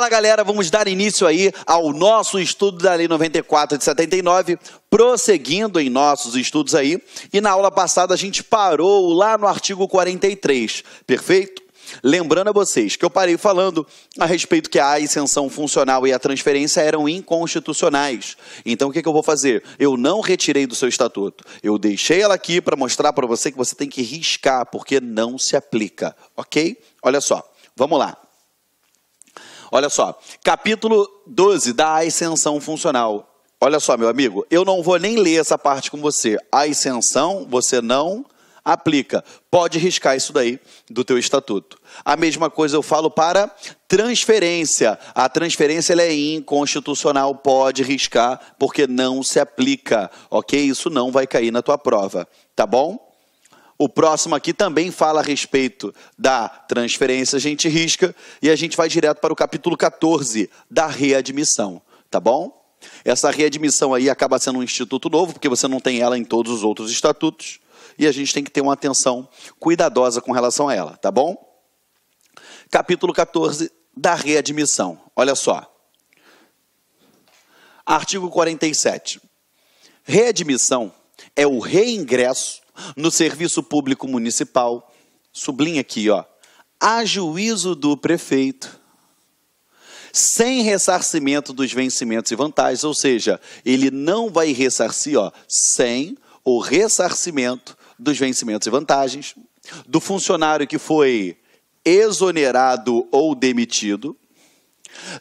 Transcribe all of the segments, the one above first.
Fala, galera, vamos dar início aí ao nosso estudo da Lei 94 de 79, prosseguindo em nossos estudos aí, e na aula passada a gente parou lá no artigo 43, perfeito? Lembrando a vocês que eu parei falando a respeito que a isenção funcional e a transferência eram inconstitucionais. Então, o que eu vou fazer? Eu não retirei do seu estatuto. Eu deixei ela aqui para mostrar para você que você tem que riscar, porque não se aplica, ok? Olha só, vamos lá. Olha só, capítulo 12 da isenção funcional. Olha só, meu amigo, eu não vou nem ler essa parte com você. A isenção, você não aplica. Pode riscar isso daí do teu estatuto. A mesma coisa eu falo para transferência. A transferência ela é inconstitucional, pode riscar, porque não se aplica, ok? Isso não vai cair na tua prova, tá bom? O próximo aqui também fala a respeito da transferência, a gente risca, e a gente vai direto para o capítulo 14 da readmissão, tá bom? Essa readmissão aí acaba sendo um instituto novo, porque você não tem ela em todos os outros estatutos, e a gente tem que ter uma atenção cuidadosa com relação a ela, tá bom? Capítulo 14 da readmissão, olha só. Artigo 47. Readmissão é o reingresso no serviço público municipal, sublinha aqui, ó, a juízo do prefeito, sem ressarcimento dos vencimentos e vantagens, ou seja, ele não vai ressarcir, ó, sem o ressarcimento dos vencimentos e vantagens, do funcionário que foi exonerado ou demitido,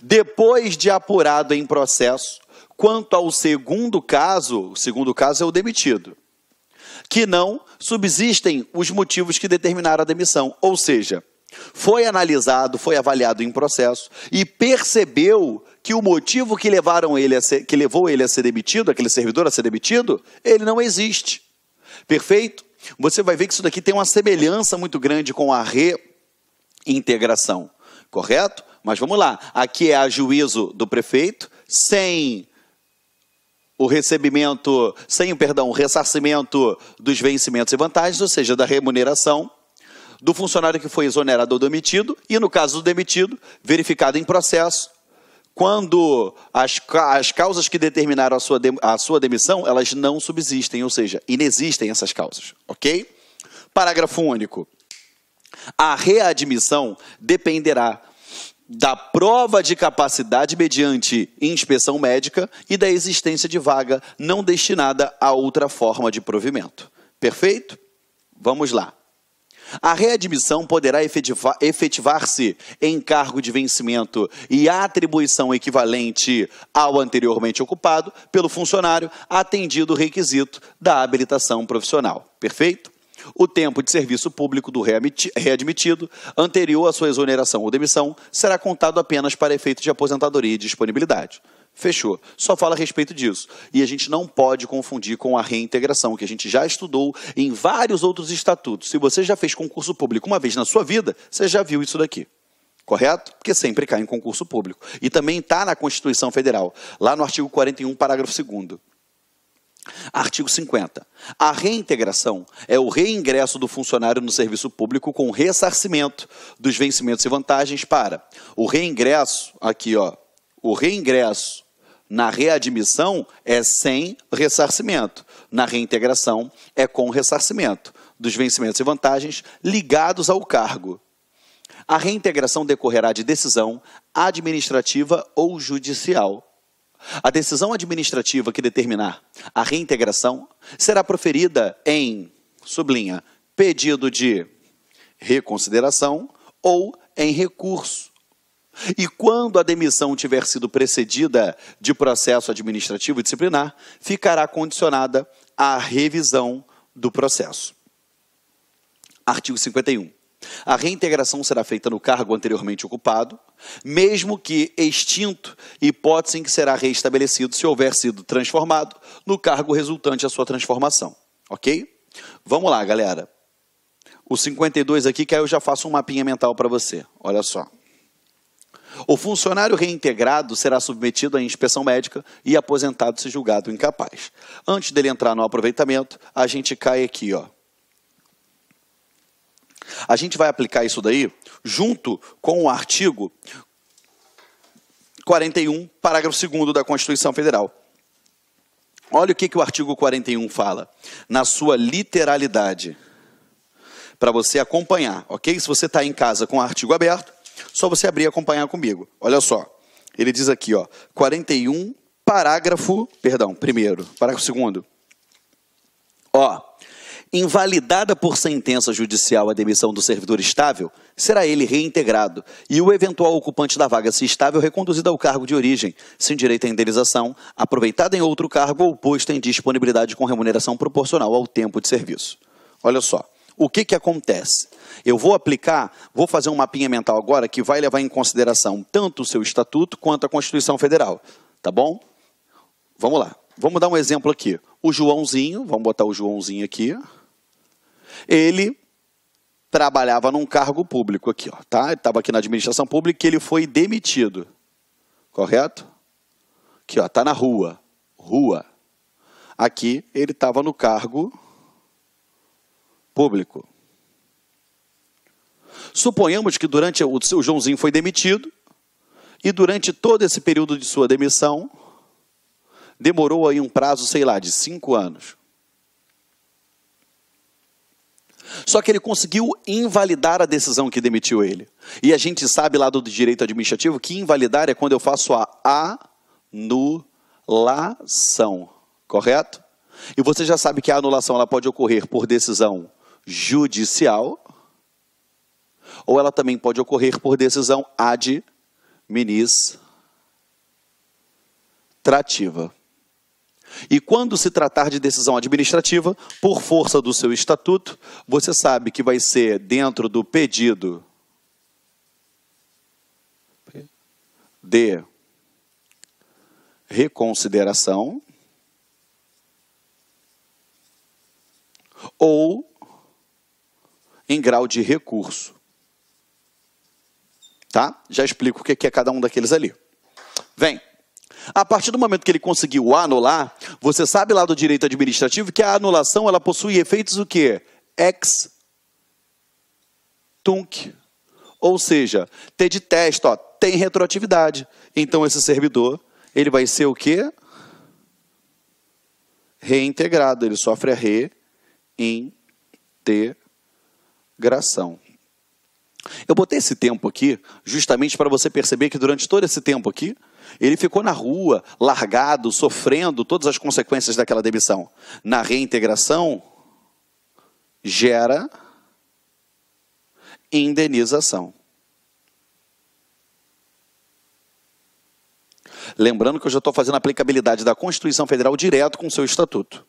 depois de apurado em processo, quanto ao segundo caso, o segundo caso é o demitido, que não subsistem os motivos que determinaram a demissão, ou seja, foi analisado, foi avaliado em processo e percebeu que o motivo que levou ele a ser demitido, aquele servidor a ser demitido, ele não existe. Perfeito? Você vai ver que isso daqui tem uma semelhança muito grande com a reintegração, correto? Mas vamos lá, aqui é a juízo do prefeito, sem o ressarcimento dos vencimentos e vantagens, ou seja, da remuneração do funcionário que foi exonerado ou demitido, e no caso do demitido, verificado em processo, quando as causas que determinaram a sua demissão, elas não subsistem, ou seja, inexistem essas causas, ok? Parágrafo único. A readmissão dependerá da prova de capacidade mediante inspeção médica e da existência de vaga não destinada a outra forma de provimento. Perfeito? Vamos lá. A readmissão poderá efetivar-se em cargo de vencimento e atribuição equivalente ao anteriormente ocupado pelo funcionário, atendido o requisito da habilitação profissional. Perfeito? O tempo de serviço público do readmitido, anterior à sua exoneração ou demissão, será contado apenas para efeitos de aposentadoria e disponibilidade. Fechou. Só fala a respeito disso. E a gente não pode confundir com a reintegração, que a gente já estudou em vários outros estatutos. Se você já fez concurso público uma vez na sua vida, você já viu isso daqui. Correto? Porque sempre cai em concurso público. E também está na Constituição Federal, lá no artigo 41, parágrafo 2º. Artigo 50. A reintegração é o reingresso do funcionário no serviço público com ressarcimento dos vencimentos e vantagens para o reingresso, aqui ó, o reingresso na readmissão é sem ressarcimento. Na reintegração é com ressarcimento dos vencimentos e vantagens ligados ao cargo. A reintegração decorrerá de decisão administrativa ou judicial. A decisão administrativa que determinar a reintegração será proferida em, sublinha, pedido de reconsideração ou em recurso. E quando a demissão tiver sido precedida de processo administrativo disciplinar, ficará condicionada à revisão do processo. Artigo 51. A reintegração será feita no cargo anteriormente ocupado, mesmo que extinto, hipótese em que será reestabelecido se houver sido transformado no cargo resultante da sua transformação. Ok? Vamos lá, galera. O 52 aqui, que aí eu já faço um mapinha mental para você. Olha só. O funcionário reintegrado será submetido à inspeção médica e aposentado se julgado incapaz. Antes dele entrar no aproveitamento, a gente cai aqui, ó. A gente vai aplicar isso daí junto com o artigo 41, parágrafo 2º da Constituição Federal. Olha o que o artigo 41 fala, na sua literalidade, para você acompanhar, ok? Se você está em casa com o artigo aberto, só você abrir e acompanhar comigo. Olha só, ele diz aqui, ó, 41, parágrafo 2º. Ó, invalidada por sentença judicial a demissão do servidor estável, será ele reintegrado e o eventual ocupante da vaga, se estável, reconduzido ao cargo de origem, sem direito à indenização, aproveitado em outro cargo ou posto em disponibilidade com remuneração proporcional ao tempo de serviço. Olha só, o que acontece? Eu vou fazer um mapinha mental agora que vai levar em consideração tanto o seu estatuto quanto a Constituição Federal, tá bom? Vamos lá, vamos dar um exemplo aqui. O Joãozinho, vamos botar o Joãozinho aqui, ele trabalhava num cargo público aqui, ó, tá? Ele estava aqui na administração pública e ele foi demitido, correto? Aqui, ó, tá na rua. Aqui ele estava no cargo público. Suponhamos que durante o Joãozinho foi demitido e durante todo esse período de sua demissão demorou aí um prazo, sei lá, de 5 anos. Só que ele conseguiu invalidar a decisão que demitiu ele. E a gente sabe lá do direito administrativo que invalidar é quando eu faço a anulação, correto? E você já sabe que a anulação ela pode ocorrer por decisão judicial ou ela também pode ocorrer por decisão administrativa. E quando se tratar de decisão administrativa, por força do seu estatuto, você sabe que vai ser dentro do pedido de reconsideração ou em grau de recurso. Tá? Já explico o que é cada um daqueles ali. Vem. A partir do momento que ele conseguiu anular, você sabe lá do direito administrativo que a anulação ela possui efeitos o quê? Ex tunc. Ou seja, T de teste, ó, tem retroatividade. Então esse servidor, ele vai ser o quê? Reintegrado, ele sofre a reintegração. Eu botei esse tempo aqui justamente para você perceber que durante todo esse tempo aqui, ele ficou na rua, largado, sofrendo todas as consequências daquela demissão. Na reintegração, gera indenização. Lembrando que eu já estou fazendo a aplicabilidade da Constituição Federal direto com o seu estatuto.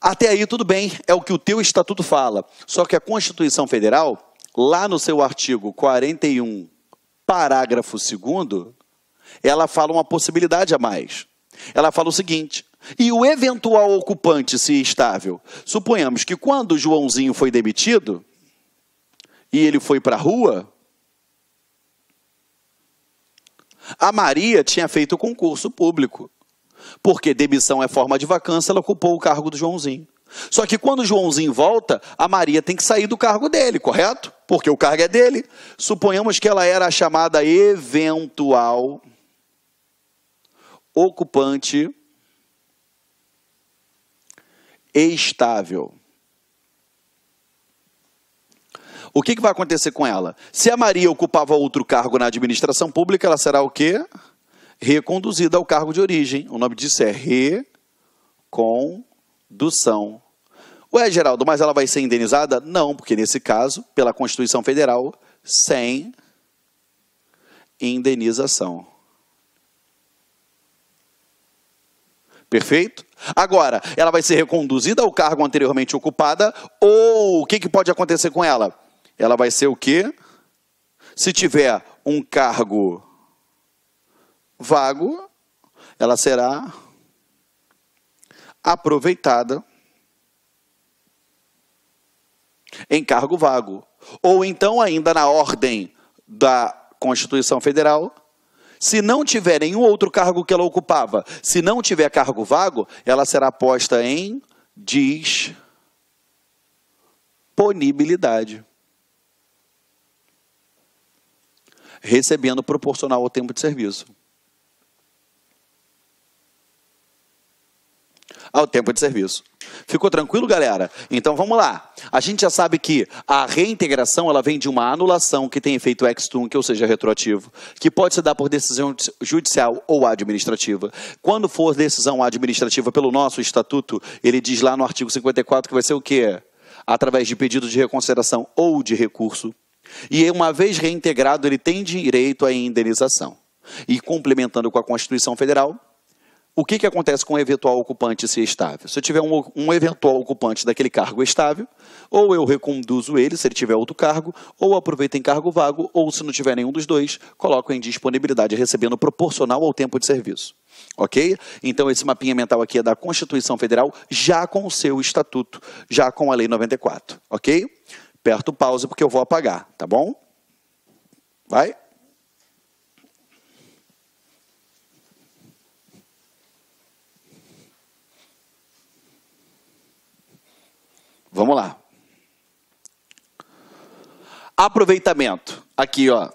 Até aí tudo bem, é o que o teu estatuto fala. Só que a Constituição Federal, lá no seu artigo 41, parágrafo 2º, ela fala uma possibilidade a mais. Ela fala o seguinte, e o eventual ocupante, se estável? Suponhamos que quando o Joãozinho foi demitido, e ele foi para a rua, a Maria tinha feito concurso público. Porque demissão é forma de vacância, ela ocupou o cargo do Joãozinho. Só que quando o Joãozinho volta, a Maria tem que sair do cargo dele, correto? Porque o cargo é dele. Suponhamos que ela era a chamada eventual ocupante estável. O que vai acontecer com ela? Se a Maria ocupava outro cargo na administração pública, ela será o quê? Reconduzida ao cargo de origem. O nome disso é recondução. Ué, Geraldo, mas ela vai ser indenizada? Não, porque nesse caso, pela Constituição Federal, sem indenização. Perfeito? Agora, ela vai ser reconduzida ao cargo anteriormente ocupada ou o que pode acontecer com ela? Ela vai ser o quê? Se tiver um cargo vago, ela será aproveitada em cargo vago. Ou então, ainda na ordem da Constituição Federal, se não tiver nenhum outro cargo que ela ocupava, se não tiver cargo vago, ela será posta em disponibilidade. recebendo proporcional ao tempo de serviço. Ao tempo de serviço. Ficou tranquilo, galera? Então vamos lá. A gente já sabe que a reintegração ela vem de uma anulação que tem efeito ex-tunc, ou seja, retroativo, que pode se dar por decisão judicial ou administrativa. Quando for decisão administrativa pelo nosso estatuto, ele diz lá no artigo 54 que vai ser o quê? Através de pedido de reconsideração ou de recurso. E uma vez reintegrado, ele tem direito à indenização. E complementando com a Constituição Federal, o que acontece com o eventual ocupante se estável? Se eu tiver um eventual ocupante daquele cargo estável, ou eu reconduzo ele, se ele tiver outro cargo, ou aproveito em cargo vago, ou se não tiver nenhum dos dois, coloco em disponibilidade, recebendo proporcional ao tempo de serviço. Ok? Então esse mapinha mental aqui é da Constituição Federal, já com o seu estatuto, já com a Lei 94. Ok? Aperto pause porque eu vou apagar, tá bom? Vai? Vamos lá. Aproveitamento. Aqui, ó.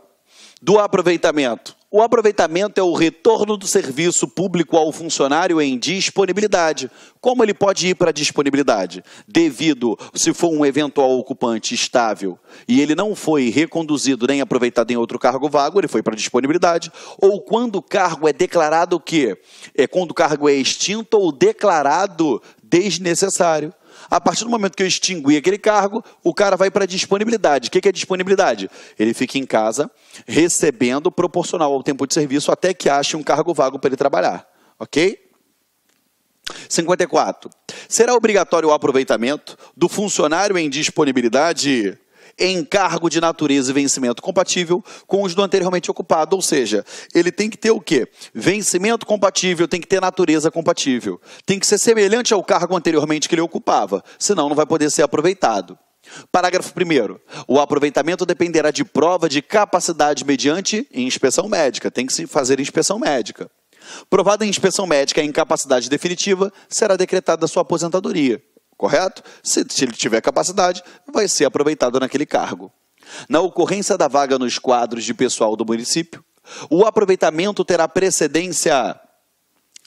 Do aproveitamento. O aproveitamento é o retorno do serviço público ao funcionário em disponibilidade. Como ele pode ir para disponibilidade? Devido, se for um eventual ocupante estável e ele não foi reconduzido nem aproveitado em outro cargo vago, ele foi para disponibilidade. Ou quando o cargo é declarado o quê? Quando o cargo é extinto ou declarado desnecessário. A partir do momento que eu extingui aquele cargo, o cara vai para disponibilidade. O que é disponibilidade? Ele fica em casa, recebendo proporcional ao tempo de serviço, até que ache um cargo vago para ele trabalhar. Ok? 54. Será obrigatório o aproveitamento do funcionário em disponibilidade em cargo de natureza e vencimento compatível com os do anteriormente ocupado, ou seja, ele tem que ter o quê? Vencimento compatível, tem que ter natureza compatível, tem que ser semelhante ao cargo anteriormente que ele ocupava, senão não vai poder ser aproveitado. Parágrafo 1º. O aproveitamento dependerá de prova de capacidade mediante inspeção médica, tem que se fazer inspeção médica. Provada em inspeção médica a incapacidade definitiva, será decretada a sua aposentadoria. Correto? Se ele tiver capacidade, vai ser aproveitado naquele cargo. Na ocorrência da vaga nos quadros de pessoal do município, o aproveitamento terá precedência,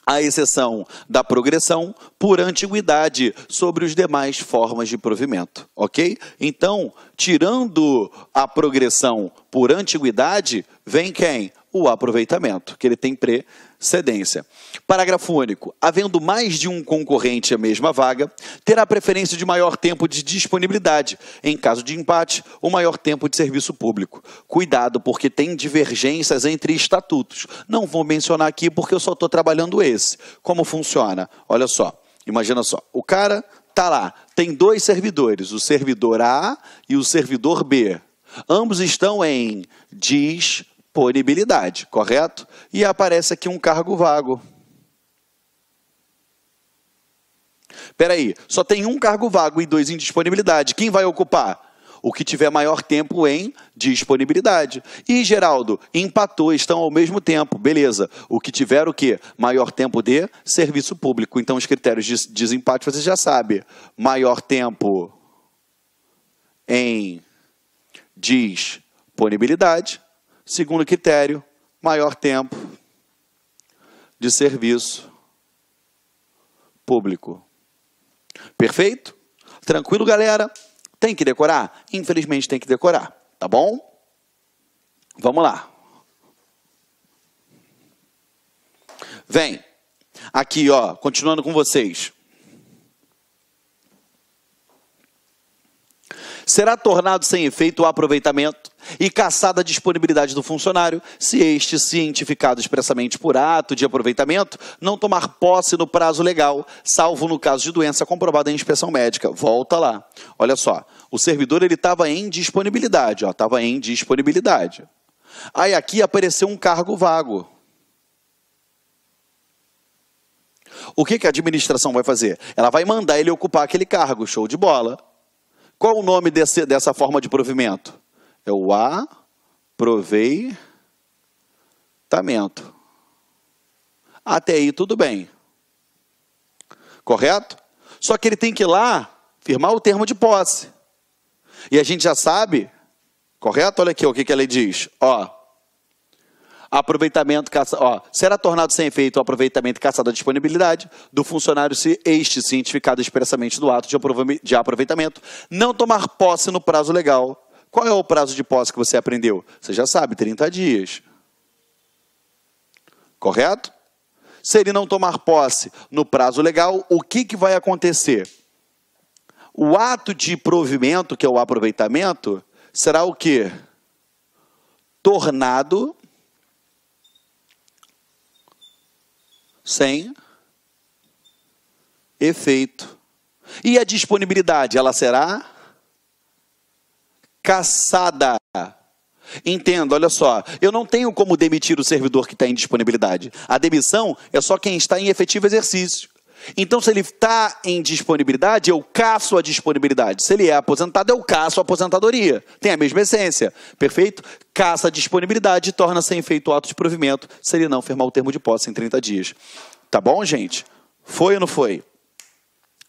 à exceção da progressão, por antiguidade sobre os demais formas de provimento. Ok? Então, tirando a progressão por antiguidade, vem quem? O aproveitamento, que ele tem precedência. Parágrafo único. Havendo mais de um concorrente à mesma vaga, terá preferência de maior tempo de disponibilidade. Em caso de empate, o maior tempo de serviço público. Cuidado, porque tem divergências entre estatutos. Não vou mencionar aqui porque eu só estou trabalhando esse. Como funciona? Olha só, imagina só. O cara está lá, tem dois servidores, o servidor A e o servidor B. Ambos estão em disponibilidade, correto? E aparece aqui um cargo vago. Espera aí, só tem um cargo vago e dois em disponibilidade. Quem vai ocupar? O que tiver maior tempo em disponibilidade. E, Geraldo, empatou, estão ao mesmo tempo. Beleza. O que tiver o quê? Maior tempo de serviço público. Então, os critérios de desempate você já sabe. Maior tempo em disponibilidade. Segundo critério, maior tempo de serviço público. Perfeito? Tranquilo, galera? Tem que decorar? Infelizmente tem que decorar, tá bom? Vamos lá. Vem. Aqui, ó, continuando com vocês. Será tornado sem efeito o aproveitamento e cassada a disponibilidade do funcionário se este, cientificado expressamente por ato de aproveitamento, não tomar posse no prazo legal, salvo no caso de doença comprovada em inspeção médica. Volta lá. Olha só, o servidor ele estava em disponibilidade, ó, estava em disponibilidade. Aí aqui apareceu um cargo vago. O que a administração vai fazer? Ela vai mandar ele ocupar aquele cargo, show de bola. Qual o nome dessa forma de provimento? É o aproveitamento. Até aí tudo bem. Correto? Só que ele tem que ir lá firmar o termo de posse. E a gente já sabe, correto? Olha aqui o que a lei diz. Ó, aproveitamento, será tornado sem efeito o aproveitamento e cassado a disponibilidade do funcionário se este cientificado expressamente do ato de aproveitamento não tomar posse no prazo legal. Qual é o prazo de posse que você aprendeu? Você já sabe, 30 dias. Correto? Se ele não tomar posse no prazo legal, o que vai acontecer? O ato de provimento, que é o aproveitamento, será o quê? Tornado sem efeito. E a disponibilidade, ela será cassada. Entenda, olha só, eu não tenho como demitir o servidor que está em disponibilidade. A demissão é só quem está em efetivo exercício. Então, se ele está em disponibilidade, eu caço a disponibilidade. Se ele é aposentado, eu caço a aposentadoria. Tem a mesma essência, perfeito? Caça a disponibilidade e torna sem efeito o ato de provimento, se ele não firmar o termo de posse em 30 dias. Tá bom, gente? Foi ou não foi?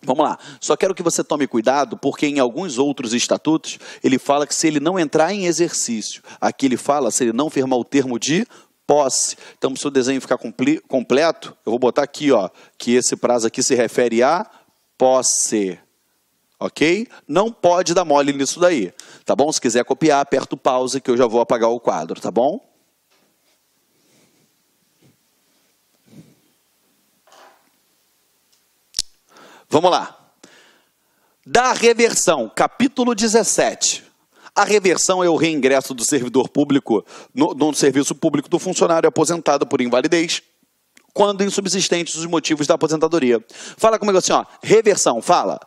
Vamos lá. Só quero que você tome cuidado, porque em alguns outros estatutos, ele fala que se ele não entrar em exercício, aqui ele fala se ele não firmar o termo de posse. Então, para o seu desenho ficar completo, eu vou botar aqui, que esse prazo aqui se refere a posse. Ok? Não pode dar mole nisso daí. Tá bom? Se quiser copiar, aperta o pause que eu já vou apagar o quadro, tá bom? Vamos lá. Da reversão, capítulo 17. A reversão é o reingresso do servidor público no serviço público do funcionário aposentado por invalidez, quando insubsistentes os motivos da aposentadoria. Fala comigo assim, reversão, fala.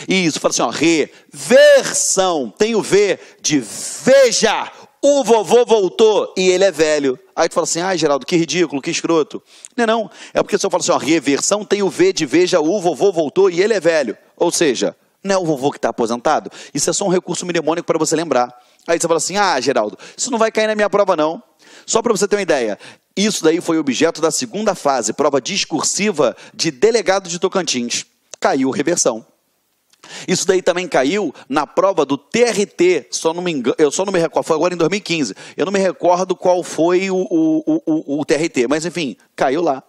Isso, fala assim, reversão. Tem o V de veja, o vovô voltou e ele é velho. Aí tu fala assim, Geraldo, que ridículo, que escroto. Não, é porque se eu falo assim, reversão tem o V de veja, o vovô voltou e ele é velho. Ou seja, não é o vovô que está aposentado? Isso é só um recurso mnemônico para você lembrar. Aí você fala assim, Geraldo, isso não vai cair na minha prova não. Só para você ter uma ideia, isso daí foi objeto da segunda fase, prova discursiva de delegado de Tocantins. Caiu reversão. Isso daí também caiu na prova do TRT, eu só não me recordo, foi agora em 2015. Eu não me recordo qual foi o TRT, mas enfim, caiu lá.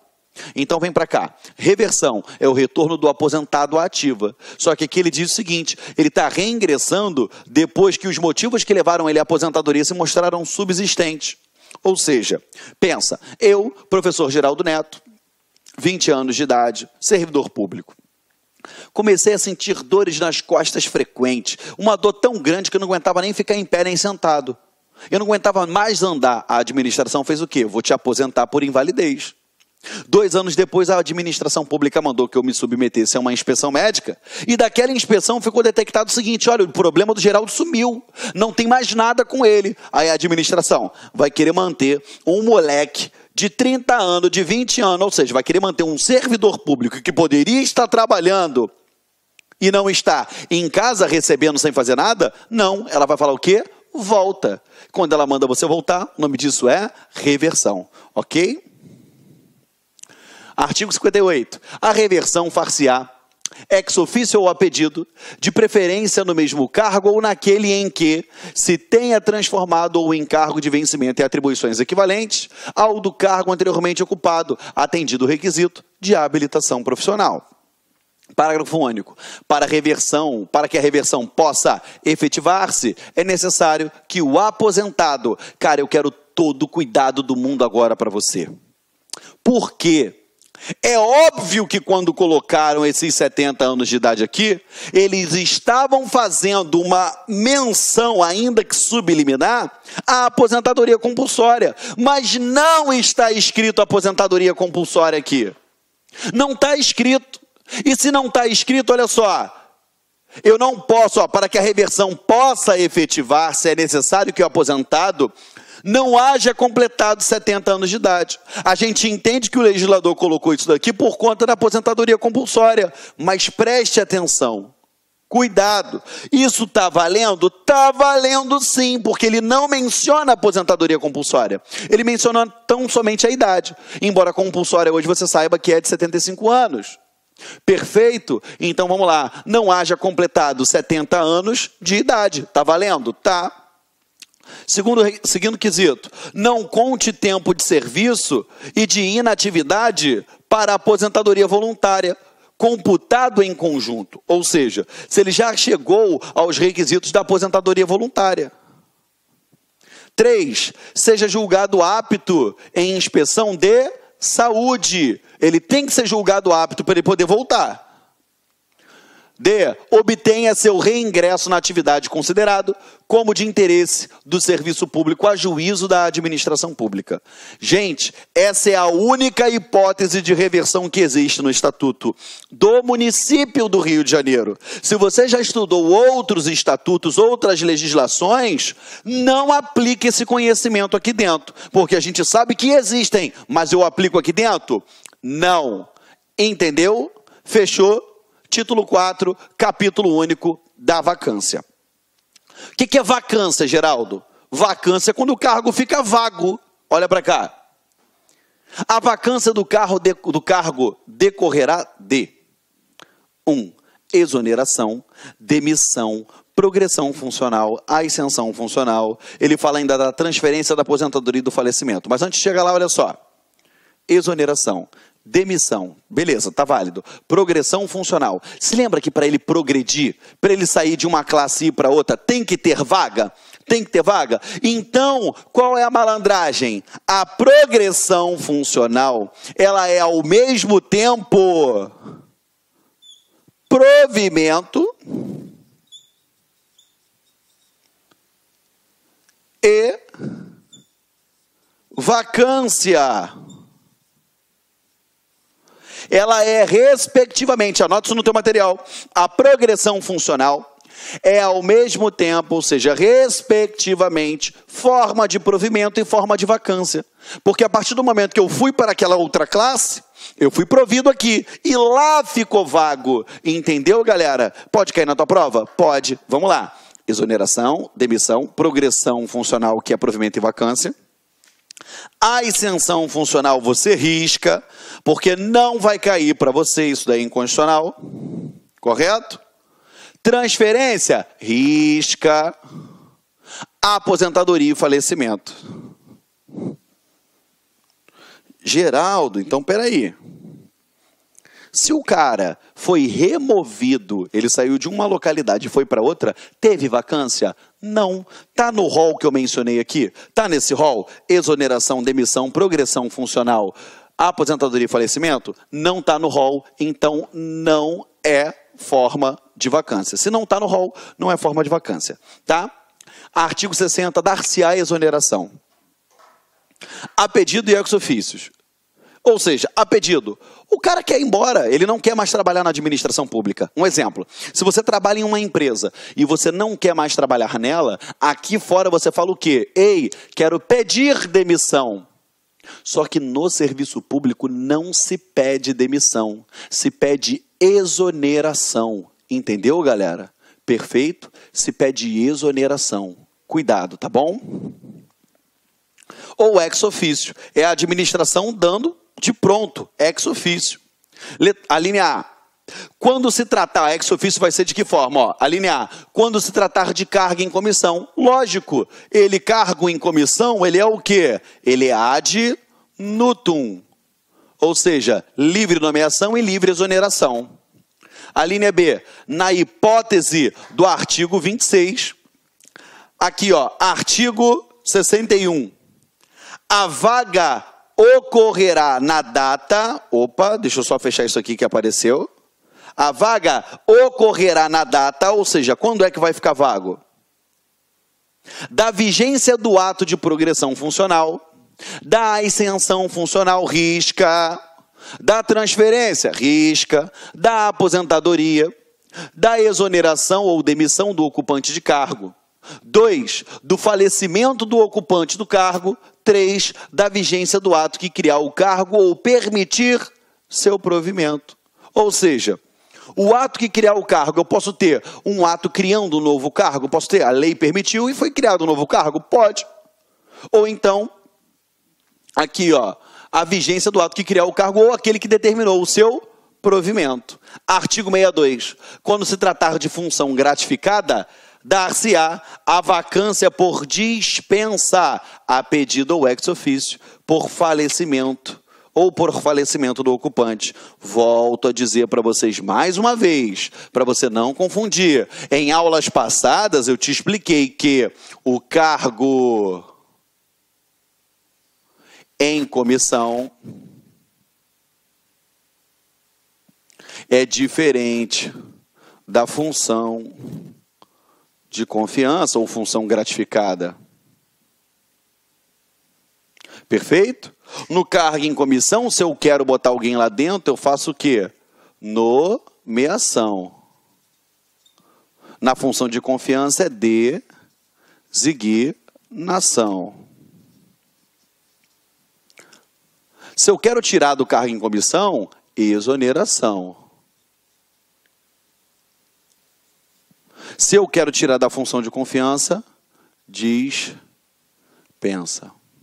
Então vem para cá, reversão é o retorno do aposentado à ativa, só que aqui ele diz o seguinte, ele está reingressando depois que os motivos que levaram ele à aposentadoria se mostraram subsistentes, ou seja, pensa, eu, professor Geraldo Neto, 20 anos de idade, servidor público, comecei a sentir dores nas costas frequentes, uma dor tão grande que eu não aguentava nem ficar em pé nem sentado, eu não aguentava mais andar, a administração fez o quê? Vou te aposentar por invalidez. 2 anos depois, a administração pública mandou que eu me submetesse a uma inspeção médica, e daquela inspeção ficou detectado o seguinte, olha, o problema do Geraldo sumiu, não tem mais nada com ele. Aí a administração vai querer manter um moleque de 30 anos, de 20 anos, ou seja, vai querer manter um servidor público que poderia estar trabalhando e não está em casa recebendo sem fazer nada? Não, ela vai falar o quê? Volta. Quando ela manda você voltar, o nome disso é reversão, ok? Artigo 58. A reversão far-se-á ex officio ou a pedido, de preferência no mesmo cargo ou naquele em que se tenha transformado o encargo de vencimento em atribuições equivalentes ao do cargo anteriormente ocupado, atendido o requisito de habilitação profissional. Parágrafo único. Para que a reversão possa efetivar-se, é necessário que o aposentado... Cara, eu quero todo o cuidado do mundo agora para você. Por quê? É óbvio que quando colocaram esses 70 anos de idade aqui, eles estavam fazendo uma menção, ainda que subliminar, à aposentadoria compulsória. Mas não está escrito aposentadoria compulsória aqui. Não está escrito. E se não está escrito, olha só, eu não posso, para que a reversão possa efetivar-se, é necessário que o aposentado não haja completado 70 anos de idade. A gente entende que o legislador colocou isso daqui por conta da aposentadoria compulsória, mas preste atenção, cuidado, isso está valendo? Está valendo sim, porque ele não menciona a aposentadoria compulsória, ele menciona tão somente a idade, embora a compulsória hoje você saiba que é de 75 anos. Perfeito? Então vamos lá, não haja completado 70 anos de idade, está valendo? Tá. Segundo quesito, não conte tempo de serviço e de inatividade para a aposentadoria voluntária, computado em conjunto. Ou seja, se ele já chegou aos requisitos da aposentadoria voluntária. 3, seja julgado apto em inspeção de saúde. Ele tem que ser julgado apto para ele poder voltar. D, obtenha seu reingresso na atividade considerado como de interesse do serviço público a juízo da administração pública. Gente, essa é a única hipótese de reversão que existe no Estatuto do município do Rio de Janeiro. Se você já estudou outros estatutos, outras legislações, não aplique esse conhecimento aqui dentro, porque a gente sabe que existem, mas eu aplico aqui dentro? Não. Entendeu? Fechou? Título 4, capítulo único da vacância. O que é vacância, Geraldo? Vacância é quando o cargo fica vago. Olha para cá. A vacância do cargo decorrerá de 1. Exoneração, demissão, progressão funcional, ascensão funcional. Ele fala ainda da transferência da aposentadoria e do falecimento. Mas antes de chegar lá, olha só. Exoneração, demissão, beleza, tá válido. Progressão funcional. Se lembra que para ele progredir, para ele sair de uma classe e ir para outra, tem que ter vaga? Tem que ter vaga? Então, qual é a malandragem? A progressão funcional, ela é ao mesmo tempo provimento e vacância. Ela é respectivamente, anota isso no teu material, a progressão funcional é ao mesmo tempo, ou seja, respectivamente, forma de provimento e forma de vacância. Porque a partir do momento que eu fui para aquela outra classe, eu fui provido aqui e lá ficou vago. Entendeu, galera? Pode cair na tua prova? Pode. Vamos lá. Exoneração, demissão, progressão funcional, que é provimento e vacância. A ascensão funcional você risca, porque não vai cair para você, isso daí é inconstitucional, correto? Transferência, risca. Aposentadoria e falecimento. Geraldo, então peraí. Se o cara foi removido, ele saiu de uma localidade e foi para outra, teve vacância? Não. Está no rol que eu mencionei aqui? Está nesse rol? Exoneração, demissão, progressão funcional, aposentadoria e falecimento? Não está no rol, então não é forma de vacância. Se não está no rol, não é forma de vacância. Tá? Artigo 60, dar-se-á exoneração. A pedido e ex officios. Ou seja, a pedido, o cara quer ir embora, ele não quer mais trabalhar na administração pública. Um exemplo, se você trabalha em uma empresa e você não quer mais trabalhar nela, aqui fora você fala o quê? Ei, quero pedir demissão. Só que no serviço público não se pede demissão, se pede exoneração. Entendeu, galera? Perfeito? Se pede exoneração. Cuidado, tá bom? Ou ex officio, é a administração dando de pronto, ex officio. A linha A. Quando se tratar, ex officio vai ser de que forma? Ó, a linha A. Quando se tratar de cargo em comissão, lógico, ele cargo em comissão, ele é o quê? Ele é ad nutum. Ou seja, livre nomeação e livre exoneração. A linha B. Na hipótese do artigo 26, aqui ó, artigo 61. A vaga ocorrerá na data, deixa eu só fechar isso aqui que apareceu. A vaga ocorrerá na data, ou seja, quando é que vai ficar vago? Da vigência do ato de progressão funcional, da ascensão funcional, risca, da transferência, risca, da aposentadoria, da exoneração ou demissão do ocupante de cargo. 2, do falecimento do ocupante do cargo. 3, da vigência do ato que criar o cargo ou permitir seu provimento. Ou seja, o ato que criar o cargo, eu posso ter um ato criando um novo cargo? Posso ter, a lei permitiu e foi criado um novo cargo? Pode. Ou então, aqui ó, a vigência do ato que criar o cargo ou aquele que determinou o seu provimento. Artigo 62. Quando se tratar de função gratificada, dar-se-á a vacância por dispensa, a pedido ou ex officio, por falecimento ou por falecimento do ocupante. Volto a dizer para vocês mais uma vez, para você não confundir. Em aulas passadas eu te expliquei que o cargo em comissão é diferente da função de confiança ou função gratificada. Perfeito? No cargo em comissão, se eu quero botar alguém lá dentro, eu faço o quê? Nomeação. Na função de confiança é designação. Se eu quero tirar do cargo em comissão, exoneração. Se eu quero tirar da função de confiança, dispensa.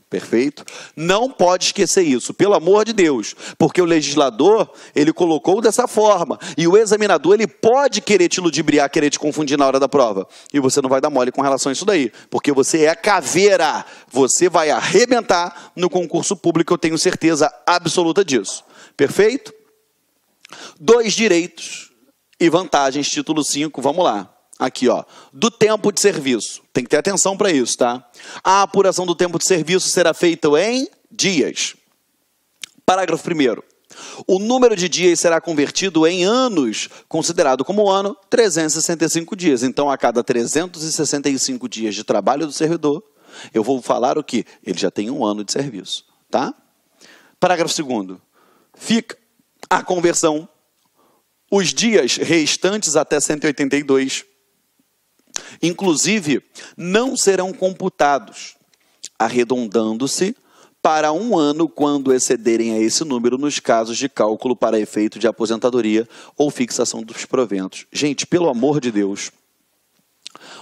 Perfeito? Não pode esquecer isso, pelo amor de Deus, porque o legislador, ele colocou dessa forma, e o examinador, ele pode querer te ludibriar, querer te confundir na hora da prova, e você não vai dar mole com relação a isso daí, porque você é caveira, você vai arrebentar no concurso público, eu tenho certeza absoluta disso. Perfeito? 2 direitos e vantagens, título 5, vamos lá. Aqui, ó, do tempo de serviço. Tem que ter atenção para isso, tá? A apuração do tempo de serviço será feita em dias. Parágrafo 1º. O número de dias será convertido em anos, considerado como ano, 365 dias. Então, a cada 365 dias de trabalho do servidor, eu vou falar o quê? Ele já tem 1 ano de serviço, tá? Parágrafo 2º. Fica a conversão, os dias restantes até 182, inclusive, não serão computados, arredondando-se para 1 ano quando excederem a esse número nos casos de cálculo para efeito de aposentadoria ou fixação dos proventos. Gente, pelo amor de Deus,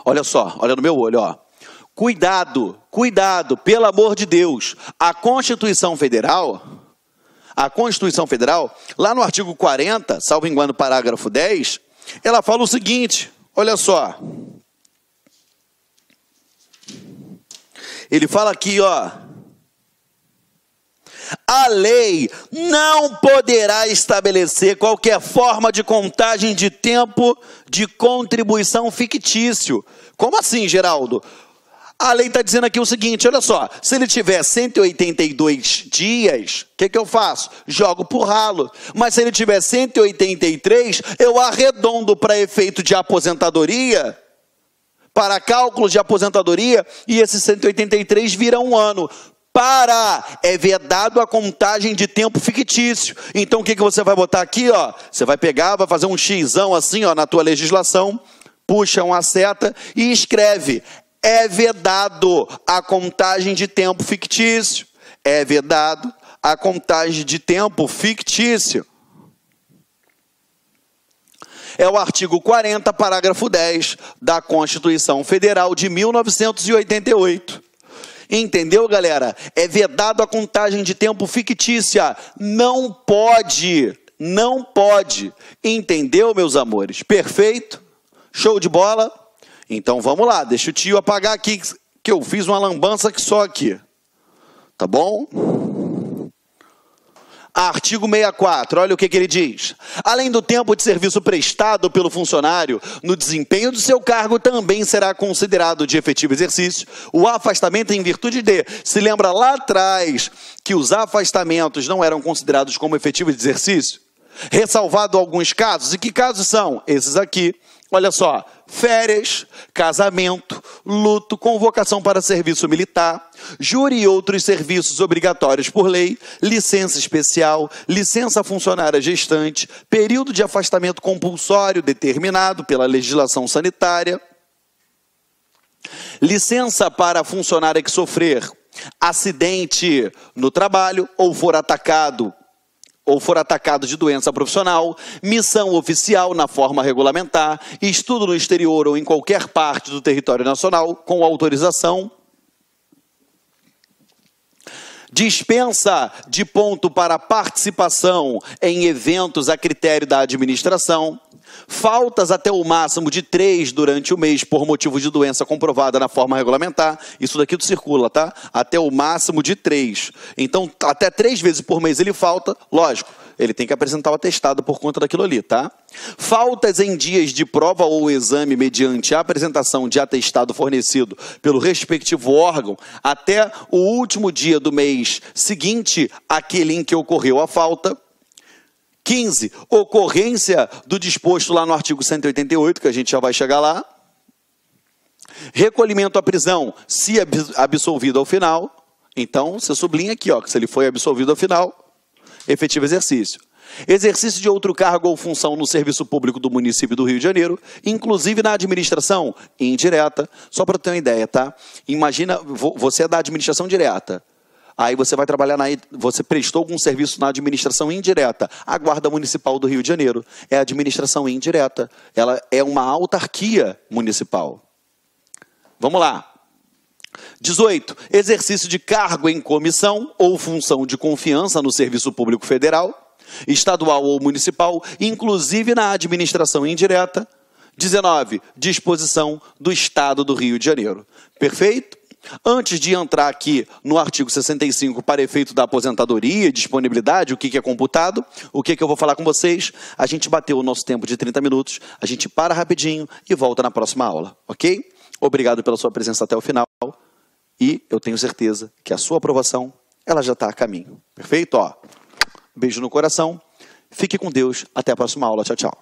olha só, olha no meu olho, ó. Cuidado, cuidado, pelo amor de Deus, a Constituição Federal, lá no artigo 40, salvo engano, parágrafo 10, ela fala o seguinte, olha só. Ele fala aqui, ó. A lei não poderá estabelecer qualquer forma de contagem de tempo de contribuição fictício. Como assim, Geraldo? A lei está dizendo aqui o seguinte, olha só, se ele tiver 182 dias, o que eu faço? Jogo por ralo. Mas se ele tiver 183, eu arredondo para efeito de aposentadoria, para cálculos de aposentadoria, e esses 183 vira 1 ano. É vedado a contagem de tempo fictício. Então o que você vai botar aqui, ó? Você vai pegar, vai fazer um xizão assim, ó, na tua legislação, puxa uma seta e escreve: é vedado a contagem de tempo fictício. É vedado a contagem de tempo fictício. É o artigo 40, parágrafo 10 da Constituição Federal de 1988. Entendeu, galera? É vedado a contagem de tempo fictícia. Não pode. Não pode. Entendeu, meus amores? Perfeito? Show de bola? Então vamos lá. Deixa o tio apagar aqui, que eu fiz uma lambança que só aqui. Tá bom? Artigo 64, olha o que ele diz. Além do tempo de serviço prestado pelo funcionário no desempenho do seu cargo, também será considerado de efetivo exercício o afastamento em virtude de... Se lembra lá atrás que os afastamentos não eram considerados como efetivo exercício? Ressalvado alguns casos. E que casos são? Esses aqui. Olha só, férias, casamento, luto, convocação para serviço militar, júri e outros serviços obrigatórios por lei, licença especial, licença funcionária gestante, período de afastamento compulsório determinado pela legislação sanitária, licença para funcionário que sofrer acidente no trabalho ou for atacado de doença profissional, missão oficial na forma regulamentar, estudo no exterior ou em qualquer parte do território nacional, com autorização, dispensa de ponto para participação em eventos a critério da administração, Faltas até o máximo de 3 durante o mês por motivo de doença comprovada na forma regulamentar. Isso daqui tu circula, tá? Até o máximo de 3. Então, até 3 vezes por mês ele falta, lógico, ele tem que apresentar o atestado por conta daquilo ali, tá? Faltas em dias de prova ou exame mediante a apresentação de atestado fornecido pelo respectivo órgão até o último dia do mês seguinte àquele em que ocorreu a falta. 15, ocorrência do disposto lá no artigo 188, que a gente já vai chegar lá. Recolhimento à prisão, se absolvido ao final. Então, você sublinha aqui, ó, que se ele foi absolvido ao final, efetivo exercício. Exercício de outro cargo ou função no serviço público do município do Rio de Janeiro, inclusive na administração indireta. Só para ter uma ideia, tá? Imagina, você é da administração direta. Aí você vai trabalhar você prestou algum serviço na administração indireta. A Guarda Municipal do Rio de Janeiro é a administração indireta. Ela é uma autarquia municipal. Vamos lá. 18. Exercício de cargo em comissão ou função de confiança no serviço público federal, estadual ou municipal, inclusive na administração indireta. 19. Disposição do Estado do Rio de Janeiro. Perfeito? Antes de entrar aqui no artigo 65 para efeito da aposentadoria e disponibilidade, o que é computado, o que eu vou falar com vocês, a gente bateu o nosso tempo de 30 minutos, a gente para rapidinho e volta na próxima aula, ok? Obrigado pela sua presença até o final e eu tenho certeza que a sua aprovação, ela já está a caminho, perfeito? Ó, beijo no coração, fique com Deus, até a próxima aula, tchau, tchau.